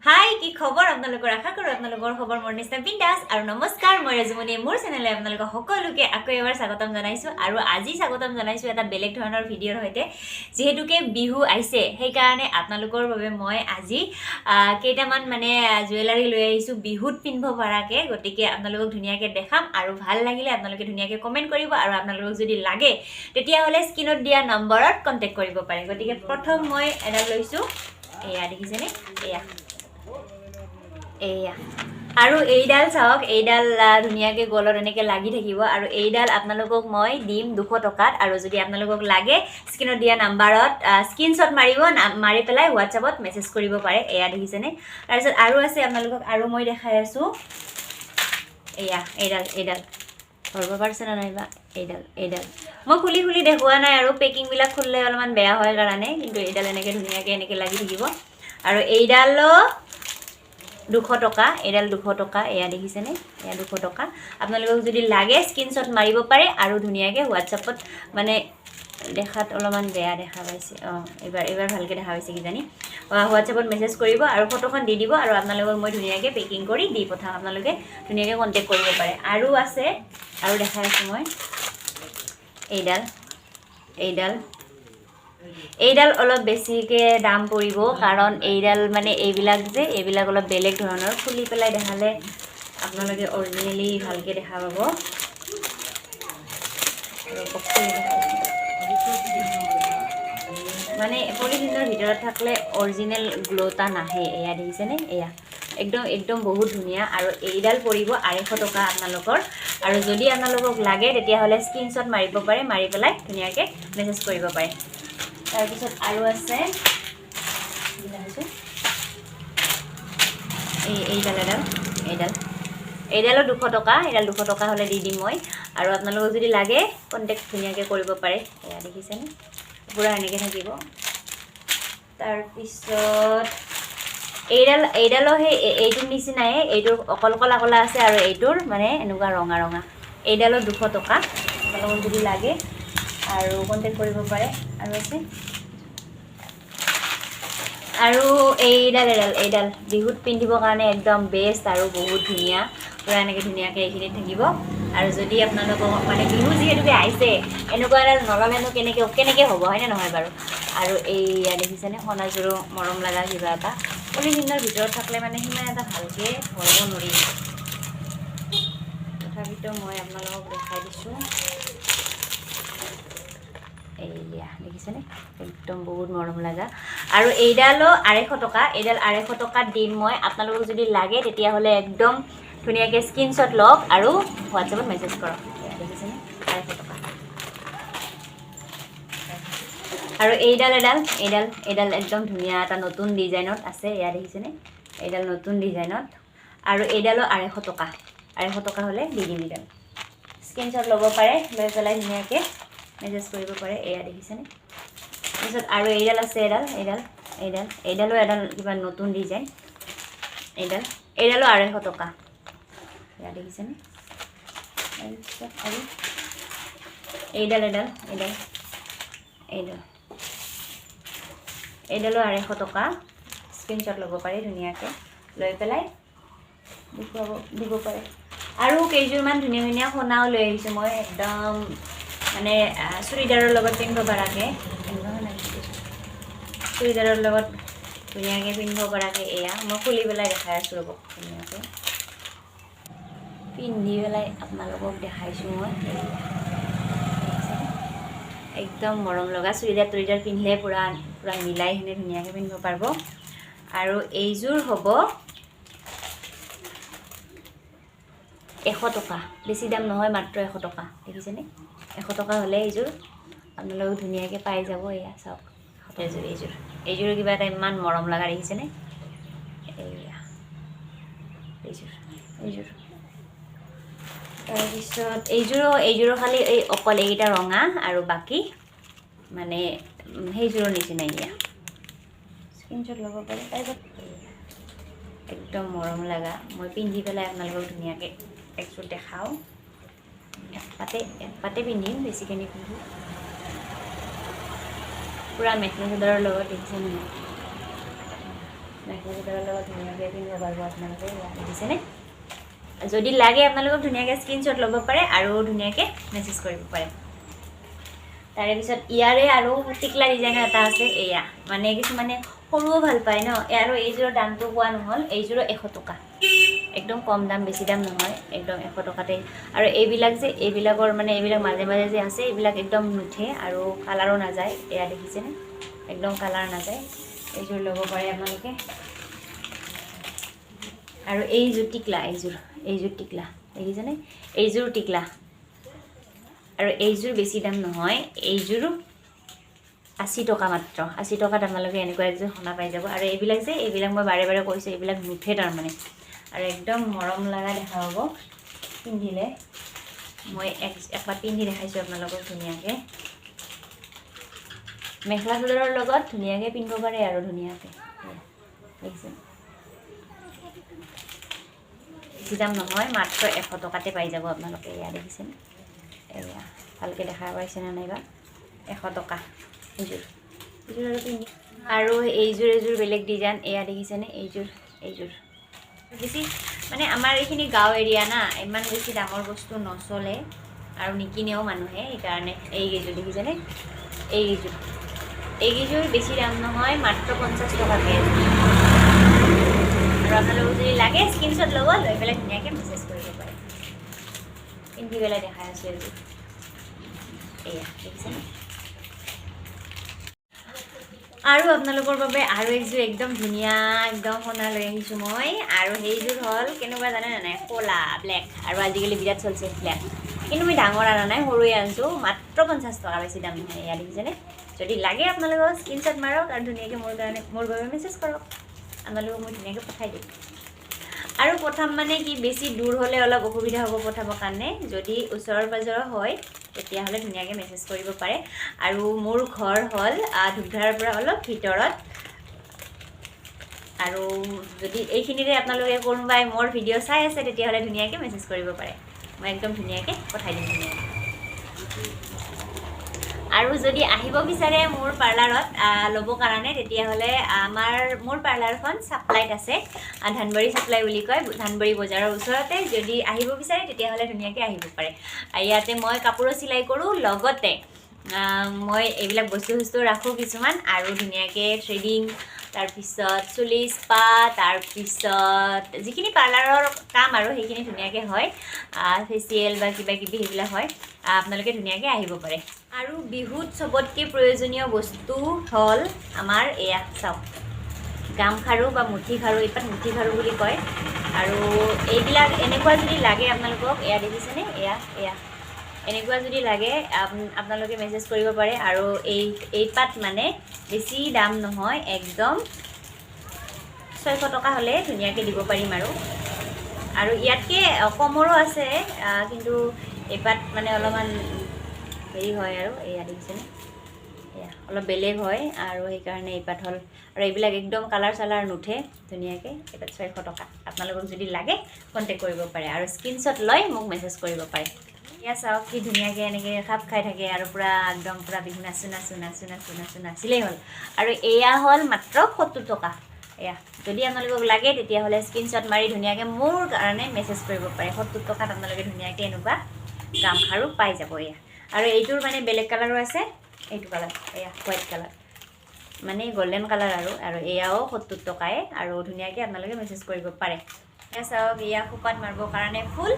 হাই কি খবৰ আপোনালোকৰ আশা কৰোঁ আপোনালোকৰ খবৰ মোৰ নিচিনা বিন্দাস আৰু নমস্কাৰ মই ৰাজুমণি মোৰ চেনেললৈ আপোনালোকক সকলোকে আকৌ এবাৰ স্বাগতম জনাইছোঁ আৰু আজি স্বাগতম জনাইছোঁ এটা বেলেগ ধৰণৰ ভিডিঅ'ৰ সৈতে যেহেতুকে বিহু আহিছে সেইকাৰণে আপোনালোকৰ বাবে মই আজি কেইটামান মানে জুৱেলাৰী লৈ আহিছোঁ বিহুত পিন্ধিব পৰাকে গতিকে আপোনালোকক ধুনীয়াকৈ দেখাম আৰু ভাল লাগিলে আপোনালোকে ধুনীয়াকৈ কমেণ্ট কৰিব আৰু আপোনালোকক যদি লাগে তেতিয়াহ'লে স্ক্ৰীনত দিয়া নম্বৰত কণ্টেক্ট কৰিব পাৰে গতিকে প্ৰথম মই এডাল লৈছোঁ এয়া দেখিছেনে এয়া আৰু এইডাল চাওক এইডাল ধুনীয়াকৈ গলত এনেকৈ লাগি থাকিব আৰু এইডাল আপোনালোকক মই দিম 200 টকাত আৰু যদি আপোনালোকক লাগে স্ক্ৰীনত দিয়া নাম্বাৰত স্ক্ৰীনশ্বট মাৰি পেলাই হোৱাটছআপত মেছেজ কৰিব পাৰে এয়া দেখিছেনে তাৰপিছত আৰু আছে আপোনালোকক আৰু মই দেখাই আছোঁ এয়া এইডাল ধৰিব পাৰিছে নে নাইবা এইডাল মই খুলি দেখুওৱা নাই আৰু পেকিংবিলাক খুলিলে অলপমান বেয়া হয় কাৰণে কিন্তু এইডাল এনেকৈ ধুনীয়াকৈ এনেকৈ লাগি থাকিব আৰু এইডালো 200 টকা এইডাল 200 টকা এয়া দেখিছেনে এয়া 200 টকা আপোনালোকক যদি লাগে স্ক্ৰীনশ্বট মাৰিব পাৰে আৰু ধুনীয়াকৈ হোৱাটছআপত মানে দেখাত অলপমান বেয়া দেখা পাইছে এইবাৰ ভালকৈ দেখা পাইছে কিজানি হোৱাটছআপত মেছেজ কৰিব আৰু ফটোখন দি দিব আৰু আপোনালোকক মই ধুনীয়াকৈ পেকিং কৰি দি পঠাম আপোনালোকে ধুনীয়াকৈ কণ্টেক্ট কৰিব পাৰে আৰু আছে আৰু দেখাই আছোঁ মই এইডাল অলপ বেছিকৈ দাম পৰিব কাৰণ এইডাল মানে এইবিলাক অলপ বেলেগ ধৰণৰ খুলি পেলাই দেখালে আপোনালোকে অৰিজিনেলি ভালকৈ দেখা পাব মানে পলিথিনৰ ভিতৰত থাকিলে অৰিজিনেল গ্ল'টা নাহে এয়া দেখিছেনে এয়া একদম বহুত ধুনীয়া আৰু এইডাল পৰিব 250 টকা আপোনালোকৰ আৰু যদি আপোনালোকক লাগে তেতিয়াহ'লে স্ক্ৰীনশ্বট মাৰিব পাৰে মাৰি পেলাই ধুনীয়াকৈ মেছেজ কৰিব পাৰে তাৰপিছত আৰু আছে এইডালো 200 টকা এইডাল 200 টকা হ'লে দি দিম মই আৰু আপোনালোকক যদি লাগে কণ্টেক্ট ধুনীয়াকৈ কৰিব পাৰে এয়া দেখিছেনে পূৰা এনেকৈ থাকিব তাৰপিছত এইডালো সেই এইটোৰ নিচিনাই এইটোৰ অকল কলা আছে আৰু এইটোৰ মানে এনেকুৱা ৰঙা এইডালো 200 টকা আপোনালোকক যদি লাগে আৰু কণ্টেক্ট কৰিব পাৰে আৰু আছে আৰু এইডাল বিহুত পিন্ধিবৰ কাৰণে একদম বেষ্ট আৰু বহুত ধুনীয়া পূৰা এনেকৈ ধুনীয়াকৈ এইখিনিত থাকিব আৰু যদি আপোনালোকক মানে বিহু যিহেতুকে আহিছে এনেকুৱা এডাল নল'লেনো কেনেকৈ হ'ব হয়নে নহয় বাৰু আৰু এইয়া দেখিছেনে সোণাযোৰো মৰম লগা কিবা এটা পলিথিনৰ ভিতৰত থাকিলে মানে সিমান এটা ভালকৈ ধৰিব নোৱাৰি তথাপিতো মই আপোনালোকক দেখাই দিছোঁ এইয়া দেখিছেনে একদম বহুত মৰম লগা আৰু এইডালো 250 টকা এইডাল 250 টকাত দিম মই আপোনালোকক যদি লাগে তেতিয়াহ'লে একদম ধুনীয়াকৈ স্ক্ৰীনশ্বট লওক আৰু হোৱাটছআপত মেছেজ কৰক দেখিছেনে 250 টকা আৰু এইডাল একদম ধুনীয়া এটা নতুন ডিজাইনত আছে এয়া দেখিছেনে এইডাল নতুন ডিজাইনত আৰু এইডালো 250 টকা 250 টকা হ'লে দি দিম এইডাল স্ক্ৰীনশ্বট ল'ব পাৰে লৈ পেলাই ধুনীয়াকৈ মেছেজ কৰিব পাৰে এয়া দেখিছেনে তাৰপিছত আৰু এইডাল আছে এইডালো এডাল কিবা নতুন ডিজাইন এইডালো 250 টকা এয়া দেখিছেনে তাৰপিছত আৰু এইডালো 250 টকা স্ক্ৰীনশ্বট ল'ব পাৰে ধুনীয়াকৈ লৈ পেলাই দিব পাৰে আৰু কেইযোৰমান ধুনীয়া সোণাও লৈ আহিছোঁ মই একদম মানে চুৰিদাৰৰ লগত পিন্ধিব পৰাকৈ চুৰিদাৰৰ লগত ধুনীয়াকৈ পিন্ধিব পৰাকৈ এয়া মই খুলি পেলাই দেখাই আছোঁ ৰ'ব ধুনীয়াকৈ পিন্ধি পেলাই আপোনালোকক দেখাইছোঁ মই একদম মৰম লগা চুৰিদাৰ পিন্ধিলে পূৰা মিলাই কিনে ধুনীয়াকৈ পিন্ধিব পাৰিব আৰু এইযোৰ হ'ব 100 টকা বেছি দাম নহয় মাত্ৰ 100 টকা দেখিছেনে 100 টকা হ'লে এইযোৰ আপোনালোক ধুনীয়াকৈ পাই যাব এয়া চাওক এইযোৰ কিবা এটা ইমান মৰম লগা দেখিছেনে এয়া এইযোৰ তাৰপিছত এইযোৰো খালি এই অকল এইকেইটা ৰঙা আৰু বাকী মানে সেইযোৰৰ নিচিনা এয়া স্ক্ৰীনশ্বট ল'ব পাৰে তাৰপিছত একদম মৰম লগা মই পিন্ধি পেলাই আপোনালোকক ধুনীয়াকৈ একযোৰ দেখাওঁ একপাতে পিন্ধিম বেছিকৈ নিপিন্ধোঁ পুৰা মেখেলা চাদৰৰ লগত দেখিছেনে মেখেলা চাদৰৰ লগত ধুনীয়াকৈ পিন্ধিব পাৰিব আপোনালোকে দেখিছেনে যদি লাগে আপোনালোকক ধুনীয়াকৈ স্ক্ৰীনশ্বট ল'ব পাৰে আৰু ধুনীয়াকৈ মেছেজ কৰিব পাৰে তাৰে পিছত ইয়াৰে আৰু টিকলা ডিজাইনৰ এটা আছে এয়া মানে কিছুমানে সৰুও ভাল পায় ন আৰু এইযোৰৰ দামটো কোৱা নহ'ল এইযোৰৰ 100 টকা একদম কম দাম বেছি দাম নহয় একদম 100 টকাতে আৰু এইবিলাক যে এইবিলাকৰ মানে এইবিলাক মাজে মাজে যে আছে এইবিলাক একদম নুঠে আৰু কালাৰো নাযায় এয়া দেখিছেনে একদম কালাৰ নাযায় এইযোৰ ল'ব পাৰে আপোনালোকে আৰু এইযোৰ টিকলা এইযোৰ টিকলা দেখিছেনে এইযোৰ টিকলা আৰু এইযোৰ বেছি দাম নহয় এইযোৰ 80 টকা মাত্ৰ 80 টকাত আপোনালোকে এনেকুৱা একযোৰ সোণা পাই যাব আৰু এইবিলাক মই বাৰে বাৰে কৈছোঁ এইবিলাক নুঠে তাৰমানে আৰু একদম মৰম লগা দেখা হ'ব পিন্ধিলে মই একবাৰ পিন্ধি দেখাইছোঁ আপোনালোকক ধুনীয়াকৈ মেখেলা চাদৰৰ লগত ধুনীয়াকৈ পিন্ধিব পাৰে আৰু ধুনীয়াকৈ দেখিছে বেছি দাম নহয় মাত্ৰ 100 টকাতে পাই যাব আপোনালোকে এয়া দেখিছেনে এয়া ভালকৈ দেখা পাইছেনে নাইবা 100 টকা এইযোৰ আৰু পিন্ধি আৰু এইযোৰ বেলেগ ডিজাইন এয়া দেখিছেনে এইযোৰ বেছি মানে আমাৰ এইখিনি গাঁও এৰিয়া না ইমান বেছি দামৰ বস্তু নচলে আৰু নিকিনেও মানুহে সেইকাৰণে এইকেইযোৰ দেখিছেনে এইকেইযোৰ বেছি দাম নহয় মাত্ৰ 50 টকাকৈ আৰু আপোনালোকক যদি লাগে স্ক্ৰীনশ্বট ল'ব লৈ পেলাই ধুনীয়াকৈ মেছেজ কৰিব পাৰে পিন্ধি পেলাই দেখাই আছোঁ এইযোৰ এয়া দেখিছেনে আৰু আপোনালোকৰ বাবে আৰু একযোৰ একদম ধুনীয়া একদম সোণা লৈ আহিছোঁ মই আৰু সেইযোৰ হ'ল কেনেকুৱা জানে নাই ক'লা ব্লেক আৰু আজিকালি বিৰাট চলিছে ব্লেক কিন্তু মই ডাঙৰ অনা নাই সৰুৱে আনিছোঁ মাত্ৰ 50 টকা বেছি দাম নহয় এয়া দেখিছেনে যদি লাগে আপোনালোকক স্ক্ৰীনশ্বট মাৰক আৰু ধুনীয়াকৈ মোৰ বাবে মেছেজ কৰক আপোনালোকক মই ধুনীয়াকৈ পঠাই দিম আৰু পঠাম মানে কি বেছি দূৰ হ'লে অলপ অসুবিধা হ'ব পঠাবৰ কাৰণে যদি ওচৰৰ পাজৰৰ হয় তেতিয়াহ'লে ধুনীয়াকৈ মেছেজ কৰিব পাৰে আৰু মোৰ ঘৰ হ'ল ধূপধাৰাৰ পৰা অলপ ভিতৰত আৰু যদি এইখিনিৰে আপোনালোকে কোনোবাই মোৰ ভিডিঅ' চাই আছে তেতিয়াহ'লে ধুনীয়াকৈ মেছেজ কৰিব পাৰে মই একদম ধুনীয়াকৈ পঠাই দিম ধুনীয়াকৈ আৰু যদি আহিব বিচাৰে মোৰ পাৰ্লাৰত ল'বৰ কাৰণে তেতিয়াহ'লে মোৰ পাৰ্লাৰখন ছাপ্লাইত আছে ধানবাৰী ছাপ্লাই বুলি কয় ধানবাৰী বজাৰৰ ওচৰতে যদি আহিব বিচাৰে তেতিয়াহ'লে ধুনীয়াকৈ আহিব পাৰে ইয়াতে মই কাপোৰো চিলাই কৰোঁ লগতে মই এইবিলাক বস্তু ৰাখোঁ কিছুমান আৰু ধুনীয়াকৈ থ্ৰেডিং তাৰপিছত চুলি স্পা তাৰপিছত যিখিনি পাৰ্লাৰৰ কাম আৰু সেইখিনি ধুনীয়াকৈ হয় ফেচিয়েল বা কিবা কিবি সেইবিলাক হয় আপোনালোকে ধুনীয়াকৈ আহিব পাৰে আৰু বিহুত চবতকৈ প্ৰয়োজনীয় বস্তু হ'ল আমাৰ এয়া চাওক গামখাৰু বা মুঠি খাৰু এইপাত মুঠি খাৰু বুলি কয় আৰু এইবিলাক এনেকুৱা যদি লাগে আপোনালোকক এয়া দেখিছেনে এয়া এনেকুৱা যদি লাগে আপোনালোকে মেছেজ কৰিব পাৰে আৰু এই পাত মানে বেছি দাম নহয় একদম 600 টকা হ'লে ধুনীয়াকৈ দিব পাৰিম আৰু ইয়াতকৈ কমৰো আছে কিন্তু এই পাত মানে অলপমান হেৰি হয় আৰু এয়া দেখিছেনে এয়া অলপ বেলেগ হয় আৰু সেইকাৰণে এই পাত হ'ল আৰু এইবিলাক একদম কালাৰ চালাৰ নুঠে ধুনীয়াকৈ এই পাত 600 টকা আপোনালোকক যদি লাগে কণ্টেক্ট কৰিব পাৰে আৰু স্ক্ৰীনশ্বট লৈ মোক মেছেজ কৰিব পাৰে এয়া চাওক কি ধুনীয়াকৈ এনেকৈ খাপ খাই থাকে আৰু পূৰা একদম পূৰা বিহু নাচিলেই হ'ল আৰু এয়া হ'ল মাত্ৰ 70 টকা এয়া যদি আপোনালোকক লাগে তেতিয়াহ'লে স্ক্ৰীনশ্বট মাৰি ধুনীয়াকৈ মোৰ কাৰণে মেছেজ কৰিব পাৰে 70 টকাত আপোনালোকে ধুনীয়াকৈ এনেকুৱা গামখাৰু পাই যাব এয়া আৰু এইটোৰ মানে বেলেগ কালাৰো আছে এইটো কালাৰ এয়া হোৱাইট কালাৰ মানে গল্ডেন কালাৰ আৰু এয়াও 70 টকাই আৰু ধুনীয়াকৈ আপোনালোকে মেছেজ কৰিব পাৰে এয়া চাওক এয়া খোপাত মাৰিবৰ কাৰণে ফুল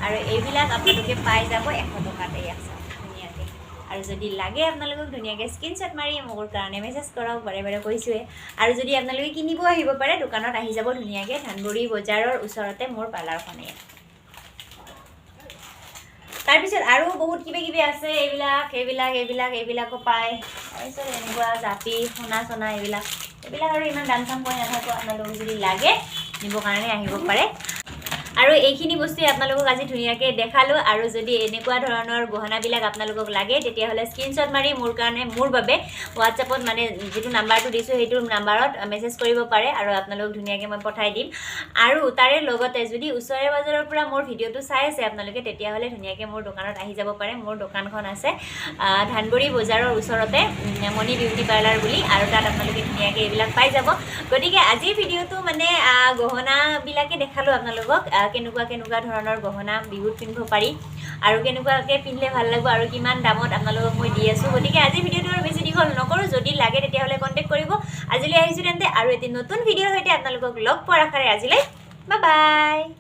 আৰু এইবিলাক আপোনালোকে পাই যাব 100 টকাত এয়া চাওক ধুনীয়াকৈ আৰু যদি লাগে আপোনালোকক ধুনীয়াকৈ স্ক্ৰীনশ্বট মাৰি মোৰ কাৰণে মেছেজ কৰক বাৰে বাৰে কৈছোঁৱে আৰু যদি আপোনালোকে কিনিব আহিব পাৰে দোকানত আহি যাব ধুনীয়াকৈ ধানবাৰী বজাৰৰ ওচৰতে মোৰ পাৰ্লাৰখনে তাৰপিছত আৰু বহুত কিবা কিবি আছে এইবিলাকো পায় তাৰপিছত এনেকুৱা জাপি সোণা চনা এইবিলাক আৰু ইমান দাম চাম কৈ নাথাকোঁ আপোনালোকক যদি লাগে নিবৰ কাৰণে আহিব পাৰে আৰু এইখিনি বস্তুৱে আপোনালোকক আজি ধুনীয়াকৈ দেখালোঁ আৰু যদি এনেকুৱা ধৰণৰ গহনাবিলাক আপোনালোকক লাগে তেতিয়াহ'লে স্ক্ৰীনশ্বট মাৰি মোৰ বাবে হোৱাটছএপত মানে যিটো নাম্বাৰটো দিছোঁ সেইটো নাম্বাৰত মেছেজ কৰিব পাৰে আৰু আপোনালোকক ধুনীয়াকৈ মই পঠাই দিম আৰু তাৰে লগতে যদি ওচৰে পাজৰৰ পৰা মোৰ ভিডিঅ'টো চাই আছে আপোনালোকে তেতিয়াহ'লে ধুনীয়াকৈ মোৰ দোকানত আহি যাব পাৰে মোৰ দোকানখন আছে ধানবৰী বজাৰৰ ওচৰতে মণি বিউটি পাৰ্লাৰ বুলি আৰু তাত আপোনালোকে ধুনীয়াকৈ এইবিলাক পাই যাব গতিকে আজিৰ ভিডিঅ'টো মানে গহনাবিলাকে দেখালোঁ আপোনালোকক কেনেকুৱা কেনেকুৱা ধৰণৰ গহনা বিহুত পিন্ধিব পাৰি আৰু কেনেকুৱাকৈ পিন্ধিলে ভাল লাগিব আৰু কিমান দামত আপোনালোকক মই দি আছোঁ গতিকে আজিৰ ভিডিঅ'টো আৰু বেছি দীঘল নকৰোঁ যদি লাগে তেতিয়াহ'লে কণ্টেক্ট কৰিব আজিলৈ আহিছোঁ তেন্তে আৰু এটি নতুন ভিডিঅ'ৰ সৈতে আপোনালোকক লগ পোৱাৰ আশাৰে আজিলৈ বাই বাই